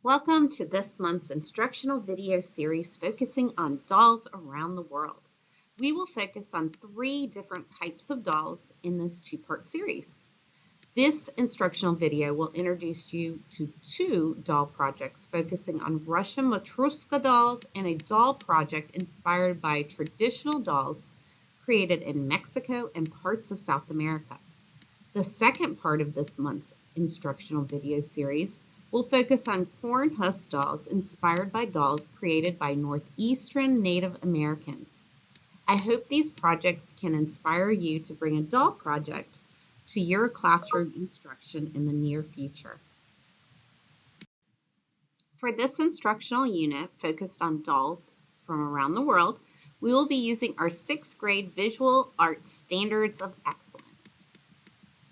Welcome to this month's instructional video series focusing on dolls around the world. We will focus on 3 different types of dolls in this 2-part series. This instructional video will introduce you to 2 doll projects focusing on Russian Matryoshka dolls and a doll project inspired by traditional dolls created in Mexico and parts of South America. The second part of this month's instructional video series will focus on corn husk dolls inspired by dolls created by Northeastern Native Americans. I hope these projects can inspire you to bring a doll project to your classroom instruction in the near future. For this instructional unit focused on dolls from around the world, we will be using our 6th grade Visual Arts Standards of Excellence.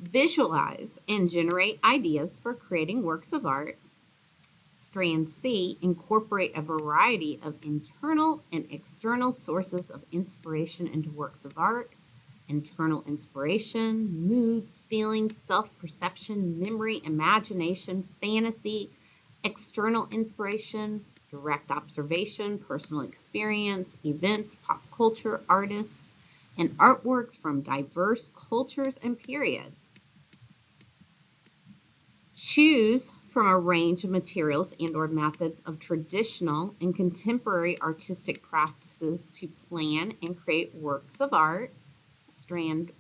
Visualize and generate ideas for creating works of art. Strand C, incorporate a variety of internal and external sources of inspiration into works of art. Internal inspiration, moods, feelings, self-perception, memory, imagination, fantasy. External inspiration, direct observation, personal experience, events, pop culture, artists, and artworks from diverse cultures and periods. Choose from a range of materials and/or methods of traditional and contemporary artistic practices to plan and create works of art. Strand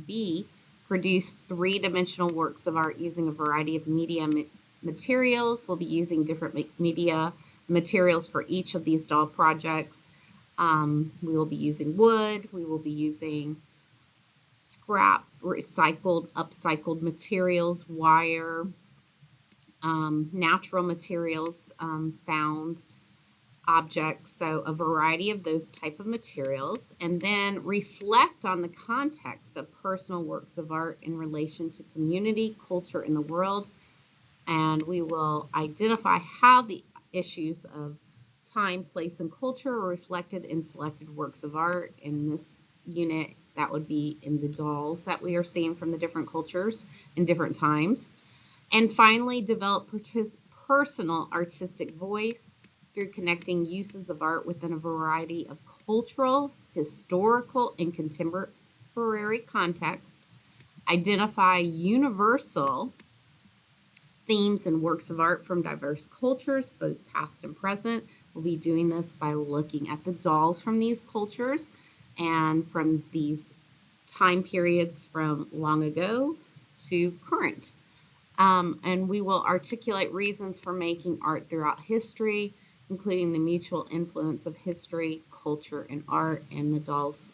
B, produce 3-dimensional works of art using a variety of media materials. We'll be using different media materials for each of these doll projects. We will be using wood. We will be using scrap, recycled, upcycled materials, wire, natural materials, found objects, so a variety of those type of materials, and then reflect on the context of personal works of art in relation to community, culture, in the world, and we will identify how the issues of time, place, and culture are reflected in selected works of art. In this unit, that would be in the dolls that we are seeing from the different cultures in different times. And finally, develop personal artistic voice through connecting uses of art within a variety of cultural, historical, and contemporary contexts. Identify universal themes and works of art from diverse cultures, both past and present. We'll be doing this by looking at the dolls from these cultures and from these time periods from long ago to current. And we will articulate reasons for making art throughout history, including the mutual influence of history, culture, and art, and the dolls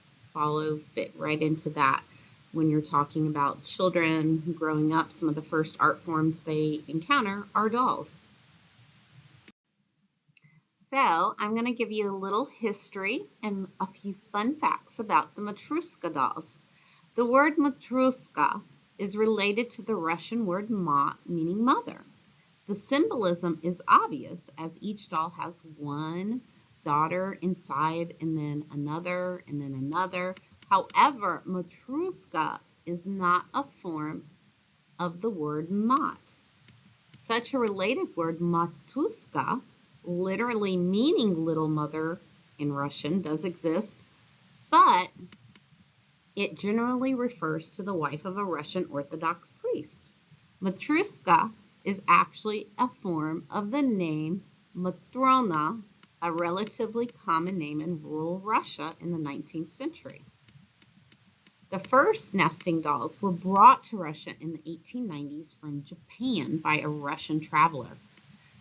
fit right into that. When you're talking about children growing up, some of the first art forms they encounter are dolls. So I'm going to give you a little history and a few fun facts about the Matryoshka dolls. The word Matryoshka is related to the Russian word mat, meaning mother. The symbolism is obvious, as each doll has one daughter inside and then another and then another. However, Matryoshka is not a form of the word mat. Such a related word, matushka, literally meaning little mother in Russian, does exist, but it generally refers to the wife of a Russian Orthodox priest. Matryoshka is actually a form of the name Matrona, a relatively common name in rural Russia in the 19th century. The first nesting dolls were brought to Russia in the 1890s from Japan by a Russian traveler.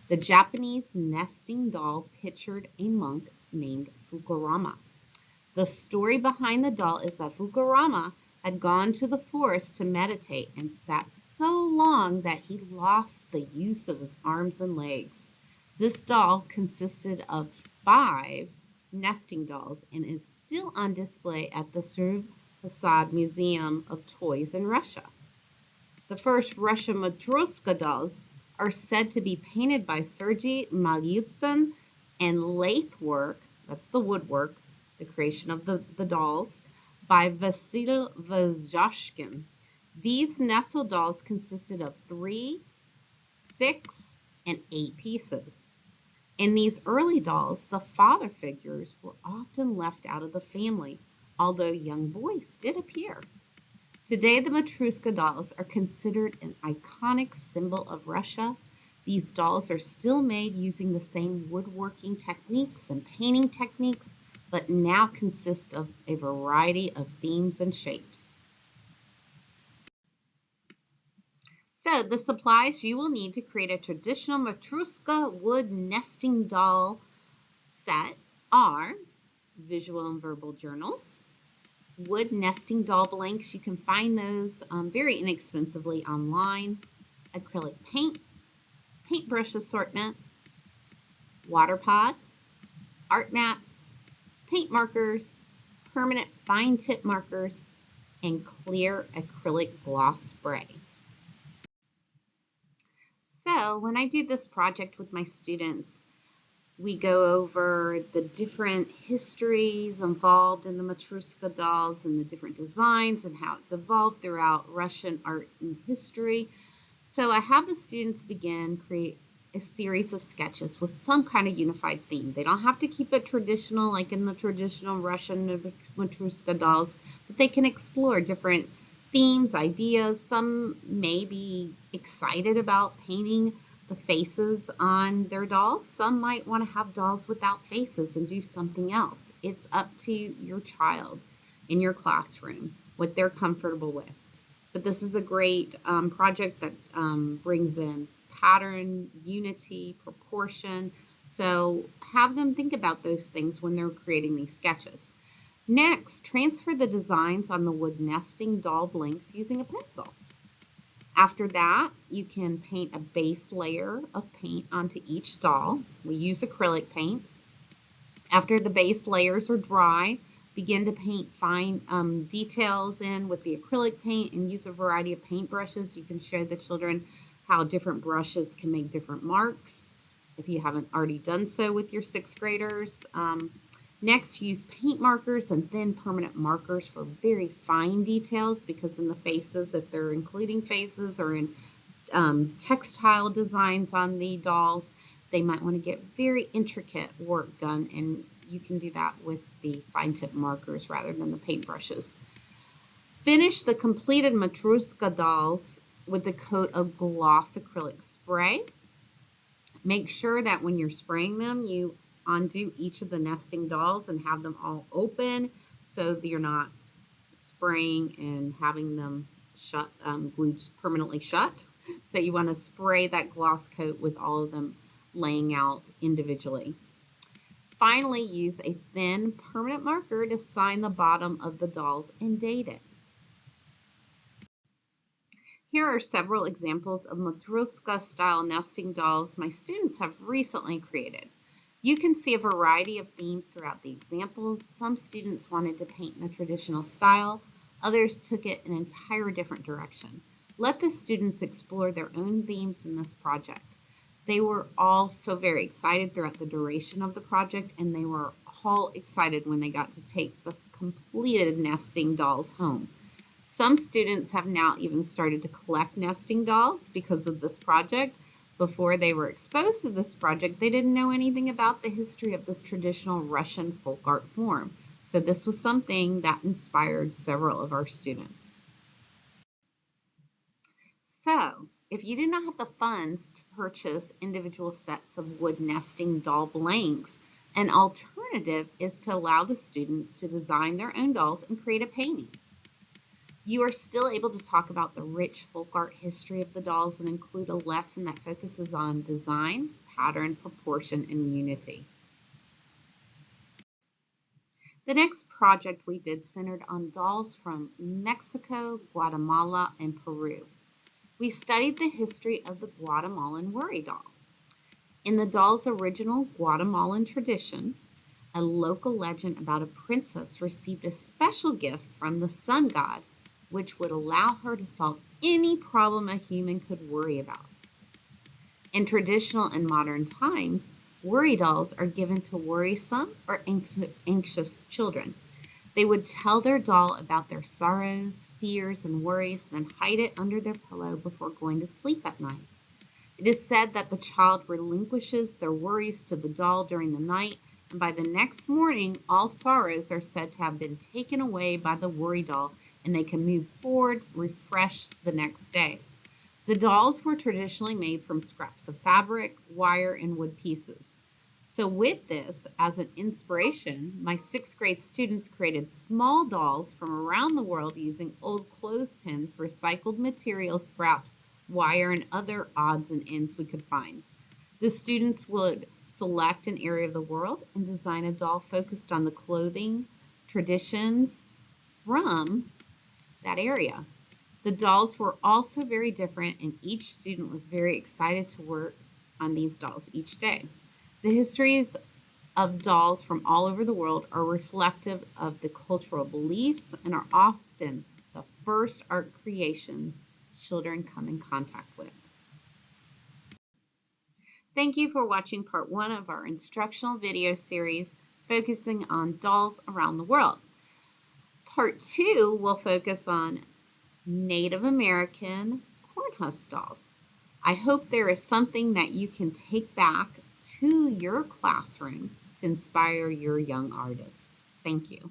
The Japanese nesting doll pictured a monk named Fukurama. The story behind the doll is that Fukurama had gone to the forest to meditate and sat so long that he lost the use of his arms and legs. This doll consisted of 5 nesting dolls and is still on display at the Assad Museum of Toys in Russia. The first Russian Matryoshka dolls are said to be painted by Sergei Malyutin, and lathe work, that's the woodwork, the creation of the dolls, by Vasil Vazhashkin. These nestle dolls consisted of 3, 6, and 8 pieces. In these early dolls, the father figures were often left out of the family, although young boys did appear. Today, the Matryoshka dolls are considered an iconic symbol of Russia. These dolls are still made using the same woodworking techniques and painting techniques, but now consist of a variety of themes and shapes. So the supplies you will need to create a traditional Matryoshka wood nesting doll set are visual and verbal journals, wood nesting doll blanks. You can find those very inexpensively online, acrylic paint, paintbrush assortment, water pods, art mats, paint markers, permanent fine tip markers, and clear acrylic gloss spray. So when I do this project with my students, we go over the different histories involved in the Matryoshka dolls and the different designs and how it's evolved throughout Russian art and history. So I have the students create a series of sketches with some kind of unified theme. They don't have to keep it traditional like in the traditional Russian Matryoshka dolls, but they can explore different themes, ideas. Some may be excited about painting the faces on their dolls. Some might want to have dolls without faces and do something else. It's up to your child in your classroom, what they're comfortable with. But this is a great project that brings in pattern, unity, proportion. So have them think about those things when they're creating these sketches. Next, transfer the designs on the wood nesting doll blanks using a pencil. After that, you can paint a base layer of paint onto each doll. We use acrylic paints. After the base layers are dry, begin to paint fine details in with the acrylic paint and use a variety of paint brushes. You can show the children how different brushes can make different marks if you haven't already done so with your 6th graders. Next, use paint markers and thin permanent markers for very fine details, because in the faces, if they're including faces or in textile designs on the dolls, they might want to get very intricate work done, and you can do that with the fine tip markers rather than the paint brushes. Finish the completed Matryoshka dolls with a coat of gloss acrylic spray. Make sure that when you're spraying them, you undo each of the nesting dolls and have them all open so that you're not spraying and having them shut, glued permanently shut. So you want to spray that gloss coat with all of them laying out individually. Finally, use a thin permanent marker to sign the bottom of the dolls and date it. Here are several examples of Matryoshka style nesting dolls my students have recently created. You can see a variety of themes throughout the examples. Some students wanted to paint in a traditional style, others took it in an entire different direction. Let the students explore their own themes in this project. They were all so very excited throughout the duration of the project, and they were all excited when they got to take the completed nesting dolls home. Some students have now even started to collect nesting dolls because of this project. Before they were exposed to this project, they didn't know anything about the history of this traditional Russian folk art form. So this was something that inspired several of our students. So, if you do not have the funds to purchase individual sets of wood nesting doll blanks, an alternative is to allow the students to design their own dolls and create a painting. You are still able to talk about the rich folk art history of the dolls and include a lesson that focuses on design, pattern, proportion, and unity. The next project we did centered on dolls from Mexico, Guatemala, and Peru. We studied the history of the Guatemalan worry doll. In the doll's original Guatemalan tradition, a local legend about a princess received a special gift from the sun god, which would allow her to solve any problem a human could worry about. In traditional and modern times, worry dolls are given to worrisome or anxious children. They would tell their doll about their sorrows, fears, and worries, then hide it under their pillow before going to sleep at night. It is said that the child relinquishes their worries to the doll during the night, and by the next morning, all sorrows are said to have been taken away by the worry doll, and they can move forward, refreshed the next day. The dolls were traditionally made from scraps of fabric, wire, and wood pieces. So with this as an inspiration, my 6th grade students created small dolls from around the world using old clothespins, recycled material scraps, wire, and other odds and ends we could find. The students would select an area of the world and design a doll focused on the clothing, traditions from that area. The dolls were also very different, and each student was very excited to work on these dolls each day. The histories of dolls from all over the world are reflective of the cultural beliefs and are often the first art creations children come in contact with. Thank you for watching part 1 of our instructional video series focusing on dolls around the world. Part 2 will focus on Native American corn husk dolls. I hope there is something that you can take back to your classroom to inspire your young artists. Thank you.